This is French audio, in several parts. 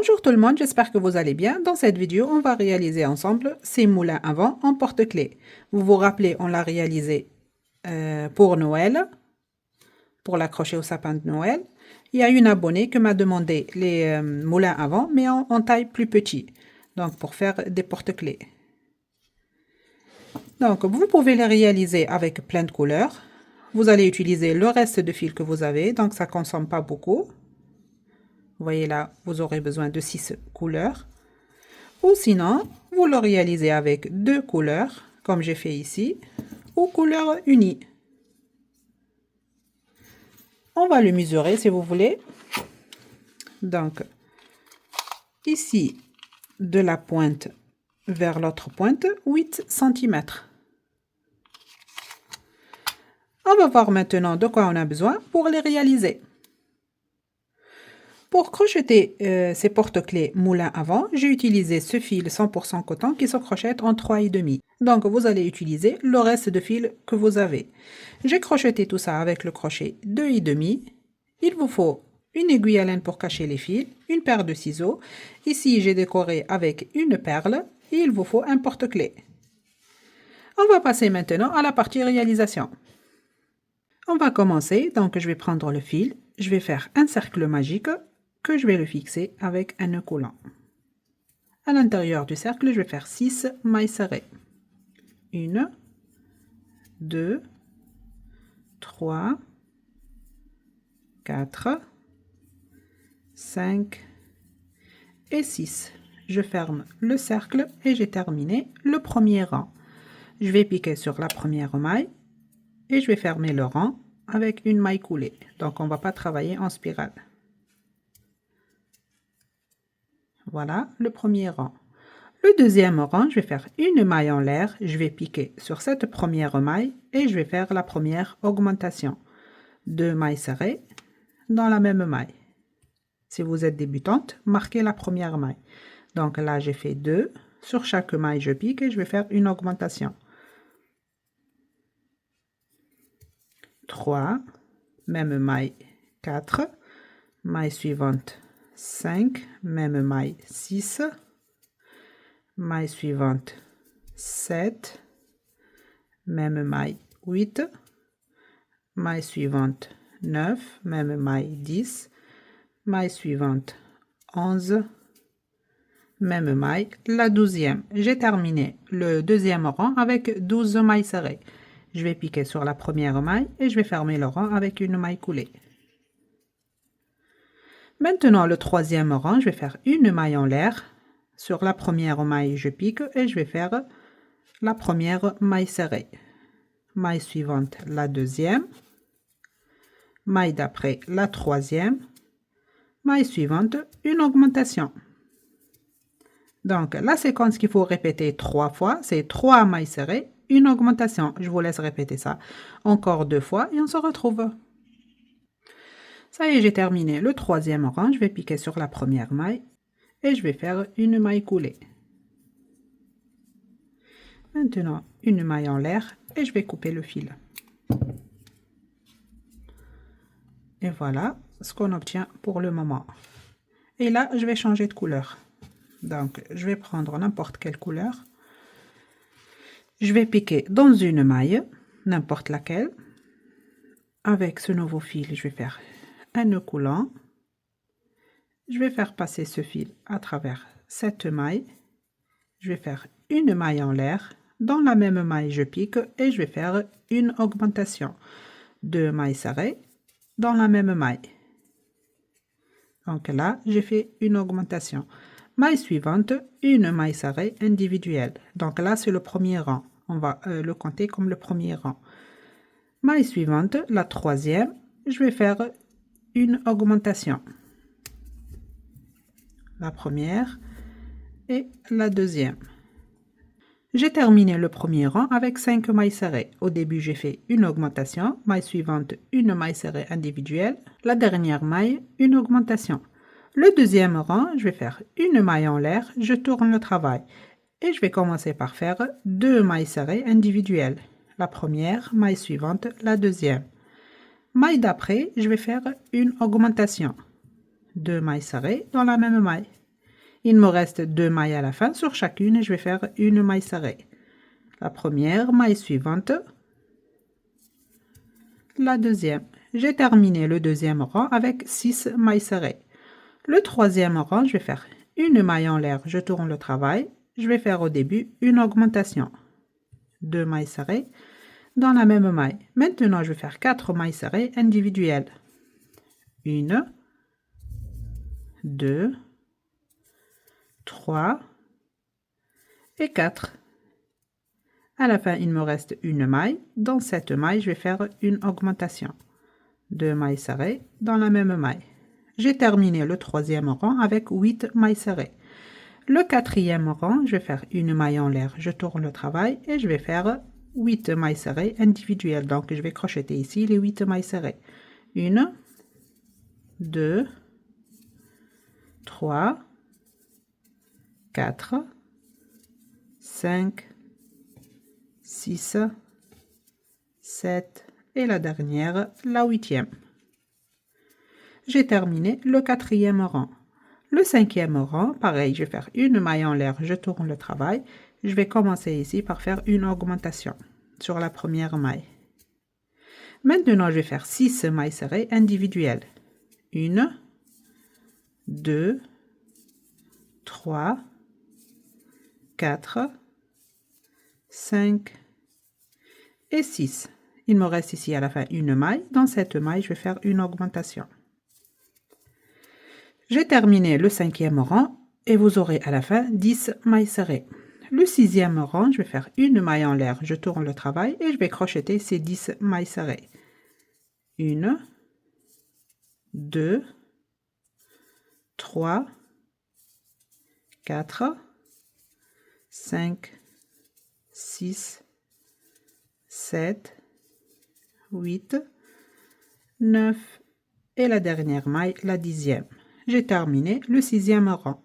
Bonjour tout le monde, j'espère que vous allez bien. Dans cette vidéo, on va réaliser ensemble ces moulins à vent en porte-clés. Vous vous rappelez, on l'a réalisé pour Noël, pour l'accrocher au sapin de Noël. Il y a une abonnée qui m'a demandé les moulins à vent, mais en taille plus petit, donc pour faire des porte-clés. Donc, vous pouvez les réaliser avec plein de couleurs. Vous allez utiliser le reste de fil que vous avez, donc ça ne consomme pas beaucoup. Vous voyez là, vous aurez besoin de 6 couleurs. Ou sinon, vous le réalisez avec 2 couleurs, comme j'ai fait ici, ou couleur unie. On va le mesurer si vous voulez. Donc, ici, de la pointe vers l'autre pointe, 8 cm. On va voir maintenant de quoi on a besoin pour les réaliser. Pour crocheter ces porte-clés moulins à vent, j'ai utilisé ce fil 100% coton qui se crochette en 3,5. Donc vous allez utiliser le reste de fil que vous avez. J'ai crocheté tout ça avec le crochet 2,5. Il vous faut une aiguille à laine pour cacher les fils, une paire de ciseaux. Ici j'ai décoré avec une perle et il vous faut un porte-clés. On va passer maintenant à la partie réalisation. On va commencer, donc je vais prendre le fil, je vais faire un cercle magique que je vais le fixer avec un nœud coulant. À l'intérieur du cercle, je vais faire 6 mailles serrées. 1, 2, 3, 4, 5 et 6. Je ferme le cercle et j'ai terminé le premier rang. Je vais piquer sur la première maille et je vais fermer le rang avec une maille coulée. Donc on ne va pas travailler en spirale. Voilà le premier rang. Le deuxième rang, je vais faire une maille en l'air. Je vais piquer sur cette première maille et je vais faire la première augmentation. 2 mailles serrées dans la même maille. Si vous êtes débutante, marquez la première maille. Donc là, j'ai fait 2. Sur chaque maille, je pique et je vais faire une augmentation. 3, même maille 4, maille suivante 5, même maille 6, maille suivante 7, même maille 8, maille suivante 9, même maille 10, maille suivante 11, même maille, la 12e. J'ai terminé le deuxième rang avec 12 mailles serrées. Je vais piquer sur la première maille et je vais fermer le rang avec une maille coulée. Maintenant, le troisième rang, je vais faire une maille en l'air. Sur la première maille, je pique et je vais faire la première maille serrée. Maille suivante, la deuxième. Maille d'après, la troisième. Maille suivante, une augmentation. Donc, la séquence qu'il faut répéter 3 fois, c'est 3 mailles serrées, une augmentation. Je vous laisse répéter ça encore 2 fois et on se retrouve. Ça y est, j'ai terminé le troisième rang. Je vais piquer sur la première maille et je vais faire une maille coulée. Maintenant, une maille en l'air et je vais couper le fil. Et voilà ce qu'on obtient pour le moment. Et là, je vais changer de couleur. Donc, je vais prendre n'importe quelle couleur. Je vais piquer dans une maille, n'importe laquelle. Avec ce nouveau fil, je vais faire un nœud coulant. Je vais faire passer ce fil à travers cette maille. Je vais faire une maille en l'air. Dans la même maille, je pique et je vais faire une augmentation. 2 mailles serrées dans la même maille. Donc là, j'ai fait une augmentation. Maille suivante, une maille serrée individuelle. Donc là, c'est le premier rang. On va le compter comme le premier rang. Maille suivante, la troisième, je vais faire une augmentation. La première et la deuxième. J'ai terminé le premier rang avec 5 mailles serrées. Au début, j'ai fait une augmentation. Maille suivante, une maille serrée individuelle. La dernière maille, une augmentation. Le deuxième rang, je vais faire une maille en l'air. Je tourne le travail. Et je vais commencer par faire 2 mailles serrées individuelles. La première, maille suivante, la deuxième. Maille d'après, je vais faire une augmentation. 2 mailles serrées dans la même maille. Il me reste 2 mailles à la fin. Sur chacune, je vais faire une maille serrée. La première, maille suivante. La deuxième. J'ai terminé le deuxième rang avec 6 mailles serrées. Le troisième rang, je vais faire une maille en l'air. Je tourne le travail. Je vais faire au début une augmentation. 2 mailles serrées dans la même maille. Maintenant, je vais faire 4 mailles serrées individuelles. 1, 2, 3 et 4. À la fin, il me reste une maille. Dans cette maille, je vais faire une augmentation. 2 mailles serrées dans la même maille. J'ai terminé le troisième rang avec 8 mailles serrées. Le quatrième rang, je vais faire une maille en l'air. Je tourne le travail et je vais faire 8 mailles serrées individuelles. Donc, je vais crocheter ici les 8 mailles serrées. 1, 2, 3, 4, 5, 6, 7 et la dernière, la 8e. J'ai terminé le quatrième rang. Le cinquième rang, pareil, je vais faire une maille en l'air, je tourne le travail. Je vais commencer ici par faire une augmentation sur la première maille. Maintenant, je vais faire 6 mailles serrées individuelles. 1, 2, 3, 4, 5 et 6. Il me reste ici à la fin une maille. Dans cette maille, je vais faire une augmentation. J'ai terminé le cinquième rang et vous aurez à la fin 10 mailles serrées. Le sixième rang, je vais faire une maille en l'air. Je tourne le travail et je vais crocheter ces 10 mailles serrées. 1, 2, 3, 4, 5, 6, 7, 8, 9 et la dernière maille, la 10e. J'ai terminé le sixième rang.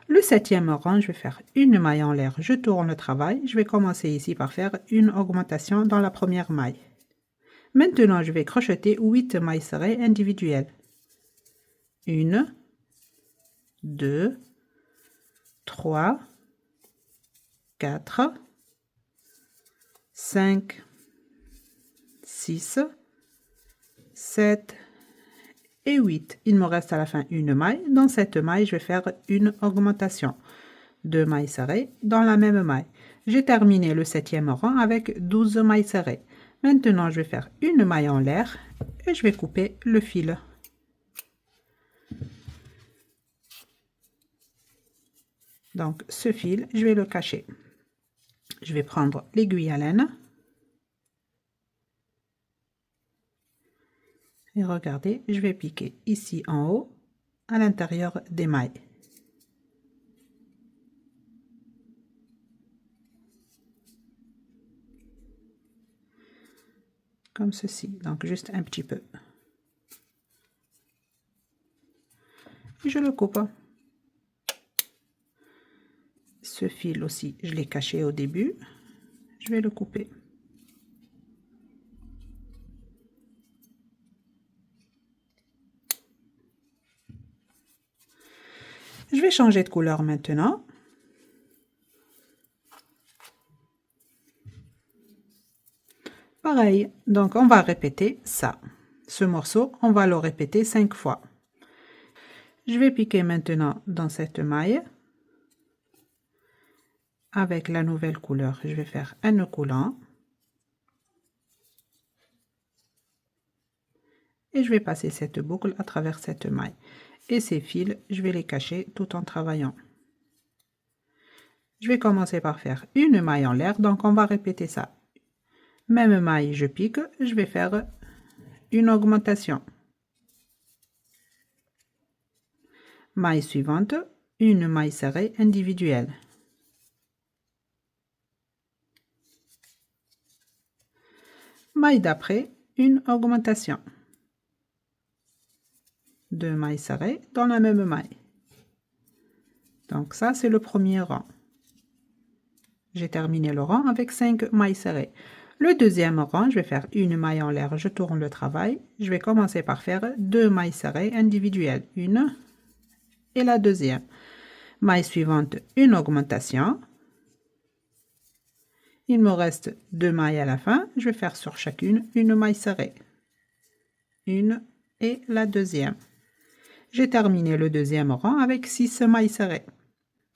Le septième rang, je vais faire une maille en l'air. Je tourne le travail. Je vais commencer ici par faire une augmentation dans la première maille. Maintenant, je vais crocheter 8 mailles serrées individuelles. 1, 2, 3, 4, 5, 6, 7 et 8. Il me reste à la fin une maille. Dans cette maille, je vais faire une augmentation. 2 mailles serrées dans la même maille. J'ai terminé le septième rang avec 12 mailles serrées. Maintenant, je vais faire une maille en l'air et je vais couper le fil. Donc, ce fil, je vais le cacher. Je vais prendre l'aiguille à laine. Et regardez, je vais piquer ici en haut, à l'intérieur des mailles. Comme ceci, donc juste un petit peu. Et je le coupe. Ce fil aussi, je l'ai caché au début. Je vais le couper. Je vais changer de couleur maintenant. Pareil, donc on va répéter ça. Ce morceau, on va le répéter 5 fois. Je vais piquer maintenant dans cette maille. Avec la nouvelle couleur, je vais faire un nœud coulant. Et je vais passer cette boucle à travers cette maille. Et ces fils, je vais les cacher tout en travaillant. Je vais commencer par faire une maille en l'air, donc on va répéter ça. Même maille, je pique, je vais faire une augmentation. Maille suivante, une maille serrée individuelle. Maille d'après, une augmentation. 2 mailles serrées dans la même maille. Donc ça, c'est le premier rang. J'ai terminé le rang avec 5 mailles serrées. Le deuxième rang, je vais faire une maille en l'air, je tourne le travail. Je vais commencer par faire 2 mailles serrées individuelles. Une et la deuxième. Maille suivante, une augmentation. Il me reste 2 mailles à la fin. Je vais faire sur chacune une maille serrée. Une et la deuxième. J'ai terminé le deuxième rang avec 6 mailles serrées.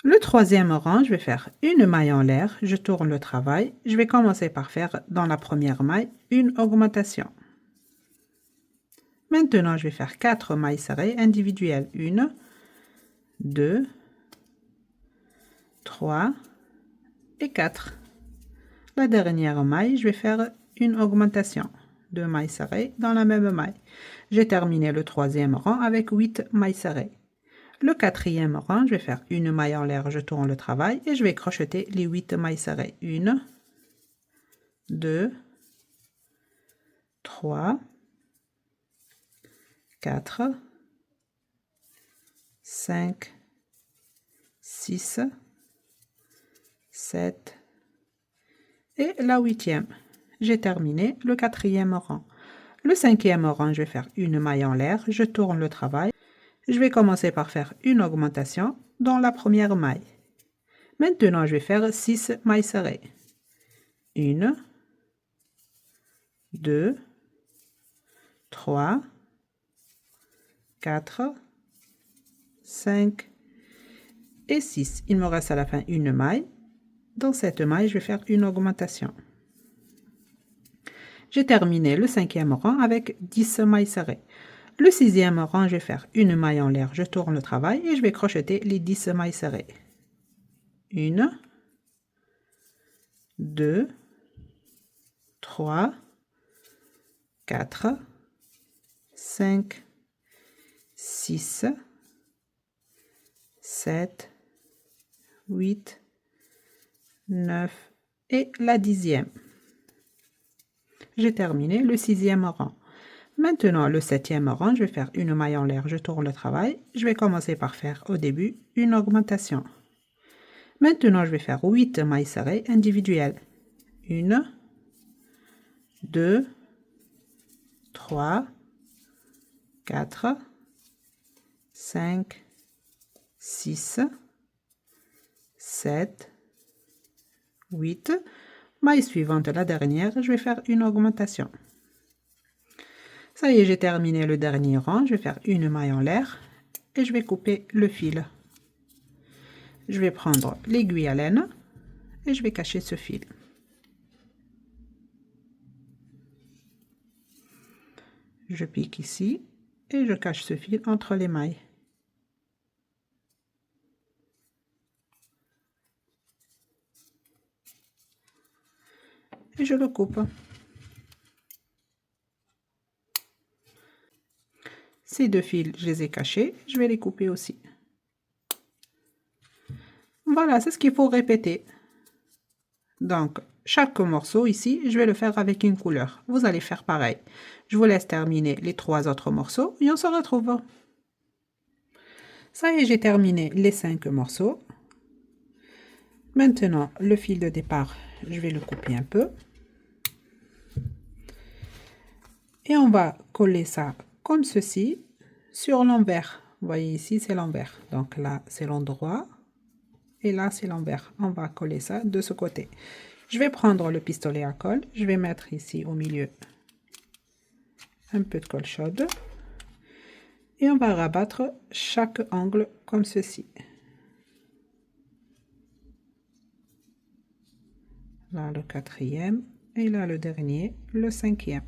Le troisième rang, je vais faire une maille en l'air, je tourne le travail. Je vais commencer par faire dans la première maille une augmentation. Maintenant, je vais faire 4 mailles serrées individuelles. 1, 2, 3 et 4. La dernière maille, je vais faire une augmentation. 2 mailles serrées dans la même maille. J'ai terminé le troisième rang avec 8 mailles serrées. Le quatrième rang, je vais faire une maille en l'air, je tourne le travail et je vais crocheter les 8 mailles serrées. 1, 2, 3, 4, 5, 6, 7 et la huitième. J'ai terminé le quatrième rang. Le cinquième rang, je vais faire une maille en l'air, je tourne le travail. Je vais commencer par faire une augmentation dans la première maille. Maintenant, je vais faire 6 mailles serrées. 1, 2, 3, 4, 5 et 6. Il me reste à la fin une maille. Dans cette maille, je vais faire une augmentation. J'ai terminé le cinquième rang avec 10 mailles serrées. Le sixième rang, je vais faire une maille en l'air, je tourne le travail et je vais crocheter les 10 mailles serrées. 1, 2, 3, 4, 5, 6, 7, 8, 9 et la dixième. J'ai terminé le sixième rang. Maintenant, le septième rang, je vais faire une maille en l'air, je tourne le travail. Je vais commencer par faire au début une augmentation. Maintenant, je vais faire 8 mailles serrées individuelles. 1, 2, 3, 4, 5, 6, 7, 8. Maille suivante, la dernière, je vais faire une augmentation. Ça y est, j'ai terminé le dernier rang. Je vais faire une maille en l'air et je vais couper le fil. Je vais prendre l'aiguille à laine et je vais cacher ce fil. Je pique ici et je cache ce fil entre les mailles. Et je le coupe. Ces deux fils, je les ai cachés, je vais les couper aussi. Voilà, c'est ce qu'il faut répéter. Donc, chaque morceau ici, je vais le faire avec une couleur. Vous allez faire pareil. Je vous laisse terminer les 3 autres morceaux et on se retrouve. Ça y est, j'ai terminé les 5 morceaux. Maintenant, le fil de départ, je vais le couper un peu. Et on va coller ça comme ceci sur l'envers. Vous voyez ici, c'est l'envers. Donc là, c'est l'endroit. Et là, c'est l'envers. On va coller ça de ce côté. Je vais prendre le pistolet à colle. Je vais mettre ici au milieu un peu de colle chaude. Et on va rabattre chaque angle comme ceci. Là, le quatrième. Et là, le dernier, le cinquième.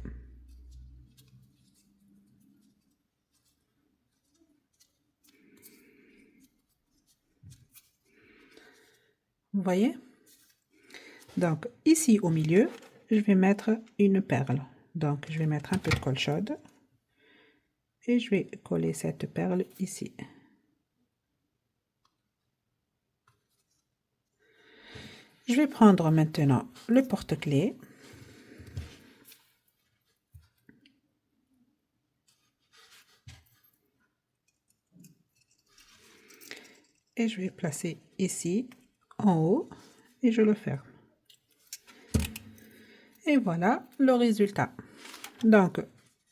Vous voyez? Donc, ici au milieu, je vais mettre une perle. Donc, je vais mettre un peu de colle chaude. Et je vais coller cette perle ici. Je vais prendre maintenant le porte-clés. Et je vais placer ici, en haut, et je le ferme. Et voilà le résultat. Donc,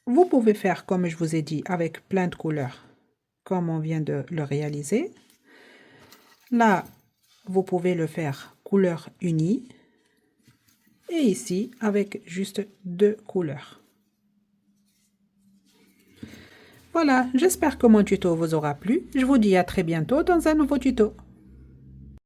vous pouvez faire comme je vous ai dit, avec plein de couleurs, comme on vient de le réaliser. Là, vous pouvez le faire couleur unie. Et ici, avec juste 2 couleurs. Voilà, j'espère que mon tuto vous aura plu. Je vous dis à très bientôt dans un nouveau tuto.